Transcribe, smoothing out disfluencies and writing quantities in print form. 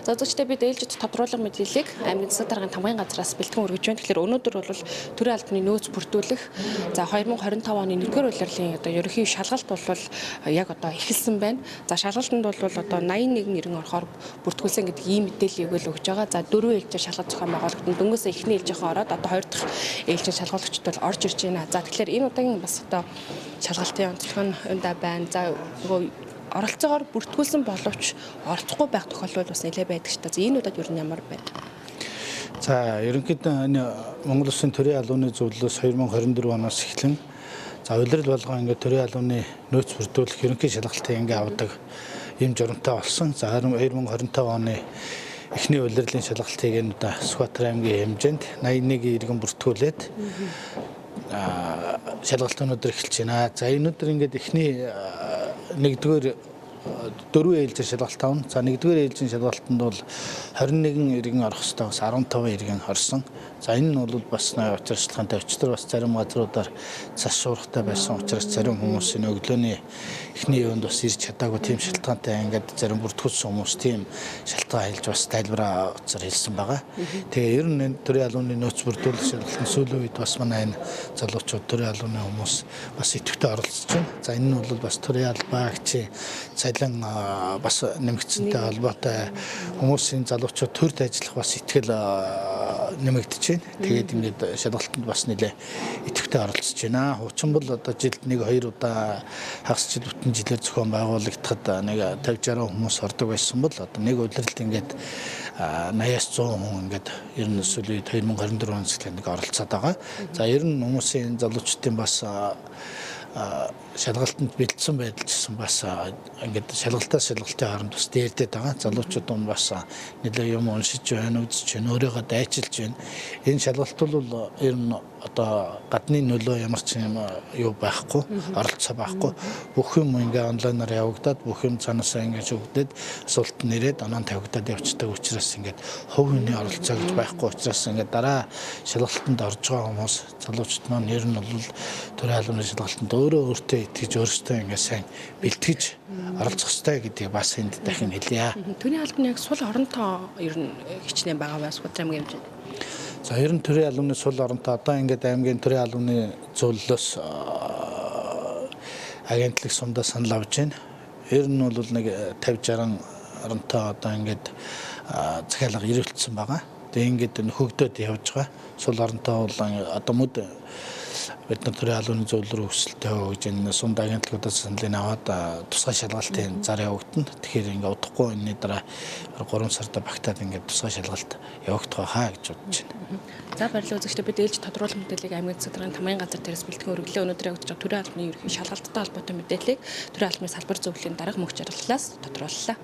За зөвчтэй бид ээлжид тодруулах мэдээллийг аймгийн засаг даргын тамгын газраас бэлтгэн өргөж байна. Тэгэхээр өнөөдөр бол төрийн албаны нөөц бүрдүүлэх за 2025 оны 1-р улирлын одоо ерөнхий шалгалт бол яг одоо эхэлсэн байна. За шалгалтанд бол одоо 81 нэрэн орохоор бүртгүүлсэн гэдэг ийм мэдээллийг өгж байгаа. За 4 ээлжээр шалгалт зохион байгуулагдсан. Дөнгөөсөө эхний ээлжийнхээ ороод одоо 2 дахь ээлжийн шалгуулагчд бол орж ирж байна. За тэгэхээр энэ удаагийн бас одоо шалгалтын онцлог нь өндөө байна. За нөгөө оролцоогоор бүртгүүлсэн боловч оролцохгүй байх тохиолдол бас нэлээд байдаг шүү дээ. За энэ удаад юу ямар байна? За ерөнхийдөө Монгол Улсын төрийн албаны зөвлөлөөс 2024 оноос эхлэн за улирал болгоо ингээд төрийн албаны нөөц бүрдүүлэх ерөнхий шалгалтыг ингээд авдаг ийм журамтай болсон. За 2025 оны эхний улирлын шалгалтыг энэ удаа Сүхбаатар аймгийн хэмжээнд 81 иргэн бүртгүүлээд шалгалт өнөөдөр эхэлж байна. За энэ өдөр ингээд эхний 1-р 4 ээлжийн шалгалт тавна. За 1-р ээлжийн шалгалтанд бол 21 иргэн орох ёстой бас 15 иргэн орсон. За энэ нь бол бас учиршлагынтай өчтөр бас зарим газруудаар цас шуурхтай байсан учраас зарим хүмүүсийн өглөөний эхний юунд бас ирж чадаагүй тийм шалтгаантай ингээд зарим бүртгүүлсэн хүмүүс тийм шалтгаан хэлж бас тайлбараа утсаар хэлсэн байгаа. Тэгээ ер нь төрийн албаны нөөц бүрдүүлэх шалгалтын сүүлийн үед бас манай энэ залуучууд төрийн албаны хүмүүс бас идэвхтэй оролцож байна. За энэ нь бол бас төрийн албаагч цалин бас нэмэгдсэнтэй холбоотой хүмүүсийн залуучууд төрд ажиллах бас итгэл нэмэгдэж байна. Тэгээд ингээд шалгалтанд бас нэлээ идэвхтэй оролцож байна. Хуучин бол одоо жилд 1-2 удаа хагас жил бүтэн жилээр зохион байгуулагдахад нэг 50-60 хүмүүс ордог байсан бол одоо нэг улиралд ингээд 80-100 хүн ингээд ер нь сүүлийн 2024 оноос эхлээд нэг оролцоод байгаа. За ер нь хүмүүсийн залуучдын бас шалгалтанд бэлдсэн байдал гэсэн бас ингээд шалгалтаас шалгалтын хооронд бас дээрдээд байгаа. Залуучууд нь бас нэлээ юм уншиж байна, үзэж байна, өөрийгөө дайчилж байна. Энэ шалгалт бол ер нь одоо гадны нөлөө ямар ч юм юу байхгүй, оролцоо байхгүй. Бүх юм ингээ онлайнаар явагдаад, бүх юм цаанаасаа ингээ шүгдээд асуулт нэрээд оноо тавигдаад явцдаг учраас ингээд хувь хүний оролцоо гэж байхгүй учраас ингээ дараа шалгалтанд орж байгаа хүмүүс залуучууд маань ер нь бол төрийн албаны шалгалтанд өөртөө итгэж өөртөө ингээ сайн бэлтгэж оролцох ёстой гэдгийг бас энд дахин хэлье. Төрийн албаны яг сул оронтой ер нь хичнээн байгаа байх Сүхбаатар аймгийн хэмжээнд. За ер нь төрийн албаны сул оронтой одоо ингээд аймгийн төрийн албаны зөвлөлөөс агентлаг сумдаа санал авж байна. Ер нь бол нэг 50-60 оронтой одоо ингээд захиалга ирүүлсэн байгаа. Тэгээ ингээд нөхөгдөд явж байгаа. Сул оронтой бол одоо мөд бид нар төрийн албаны зөвлөл рүү өсөлтөө өгж энэ сумд агентлагуудаас саналыг аваад тусгай шалгалтын зар явагдана. Тэгэхээр ингээд удахгүй энэний дараа 3 сарда багтаад ингээд тусгай шалгалт явагдах хаа гэж бодож байна. За баярлалаа үзэгчдээ бид ээлж тодруулах мэдээллийг аймгийн засаг даргын тамгын газар дээрээс бэлтгэн өргөлөө өнөөдөр явагдаж байгаа төрийн албаны ерөнхий шалгалттай холбоотой мэдээллийг төрийн албаны салбар зөвлөлийн дарга мөнх жаргалаас тодрууллаа.